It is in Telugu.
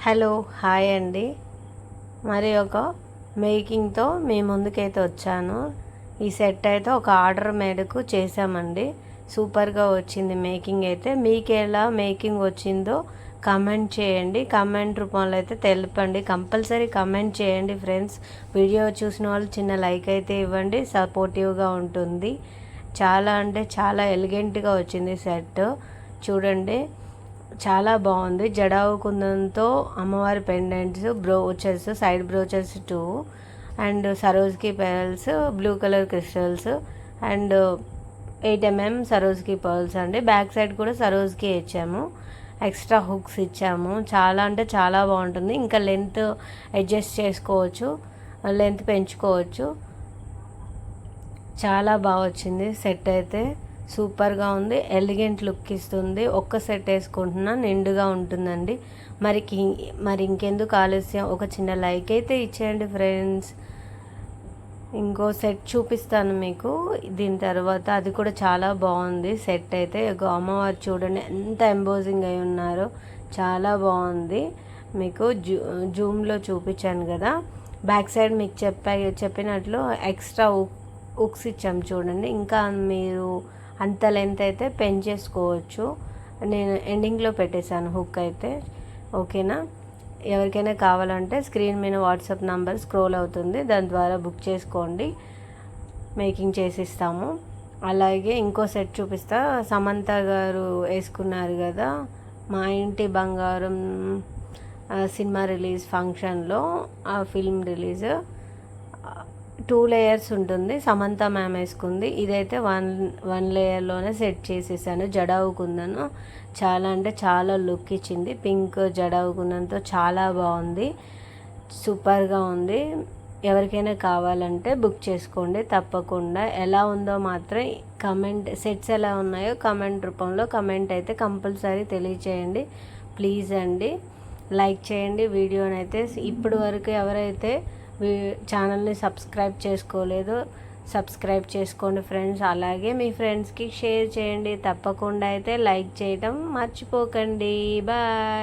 హలో హాయ్ అండి. మరి ఒక మేకింగ్తో మీ ముందుకైతే వచ్చాను. ఈ సెట్ అయితే ఒక ఆర్డర్ మేరకు చేసామండి. సూపర్గా వచ్చింది మేకింగ్ అయితే. మీకు ఎలా మేకింగ్ వచ్చిందో కమెంట్ చేయండి. కమెంట్ రూపంలో అయితే తెలపండి. కంపల్సరీ కమెంట్ చేయండి ఫ్రెండ్స్. వీడియో చూసిన వాళ్ళు చిన్న లైక్ అయితే ఇవ్వండి, సపోర్టివ్గా ఉంటుంది. చాలా అంటే చాలా ఎలిగెంట్గా వచ్చింది సెట్. చూడండి, చాలా బాగుంది. జడావు కుందంతో అమ్మవారి pendants, brooches, side brooches 2 and Swarovski pearls, blue colour crystals and 8mm Swarovski pearls అండి. బ్యాక్ సైడ్ కూడా సరోజ్కి ఇచ్చాము. ఎక్స్ట్రా హుక్స్ ఇచ్చాము. చాలా అంటే చాలా బాగుంటుంది. ఇంకా లెంత్ అడ్జస్ట్ చేసుకోవచ్చు, లెంత్ పెంచుకోవచ్చు. చాలా బాగా వచ్చింది సెట్ అయితే. సూపర్గా ఉంది. ఎలిగెంట్ లుక్ ఇస్తుంది. ఒక్క సెట్ వేసుకుంటున్నా నిండుగా ఉంటుందండి. మరి ఇంకెందుకు ఆలస్యం, ఒక చిన్న లైక్ అయితే ఇచ్చేయండి ఫ్రెండ్స్. ఇంకో సెట్ చూపిస్తాను మీకు దీని తర్వాత. అది కూడా చాలా బాగుంది సెట్ అయితే. అమ్మవారు చూడండి ఎంత ఎంబోజింగ్ అయి ఉన్నారో, చాలా బాగుంది. మీకు జూమ్లో చూపించాను కదా. బ్యాక్ సైడ్ మీకు చెప్పినట్లు ఎక్స్ట్రా ఉక్స్ ఇచ్చాము చూడండి. ఇంకా మీరు అంత లెంత్ అయితే పెంచేసుకోవచ్చు. నేను ఎండింగ్లో పెట్టేశాను హుక్ అయితే. ఓకేనా? ఎవరికైనా కావాలంటే స్క్రీన్ మీద వాట్సాప్ నంబర్ స్క్రోల్ అవుతుంది, దాని ద్వారా బుక్ చేసుకోండి. మేకింగ్ చేసిస్తాము. అలాగే ఇంకో సెట్ చూపిస్తా. సమంత గారు వేసుకున్నారు కదా మా ఇంటి బంగారం సినిమా రిలీజ్ ఫంక్షన్లో, ఆ ఫిల్మ్ రిలీజ్ 2 లేయర్స్ ఉంటుంది. సమంత మ్యామ్ వేసుకుంది. ఇదైతే వన్ లేయర్లోనే సెట్ చేసేసాను. జడావు కుందను చాలా అంటే చాలా లుక్ ఇచ్చింది. పింక్ జడావు కుందంతో చాలా బాగుంది. సూపర్గా ఉంది. ఎవరికైనా కావాలంటే బుక్ చేసుకోండి తప్పకుండా. ఎలా ఉందో మాత్రం కమెంట్, సెట్స్ ఎలా ఉన్నాయో కమెంట్ రూపంలో కమెంట్ అయితే కంపల్సరీ తెలియచేయండి ప్లీజ్ అండి. లైక్ చేయండి వీడియోని అయితే. ఇప్పటి వరకు ఎవరైతే ఛానల్ని సబ్స్క్రైబ్ చేసుకోలేదు సబ్స్క్రైబ్ చేసుకోండి ఫ్రెండ్స్. అలాగే మీ ఫ్రెండ్స్కి షేర్ చేయండి తప్పకుండా. అయితే లైక్ చేయడం మర్చిపోకండి. బాయ్.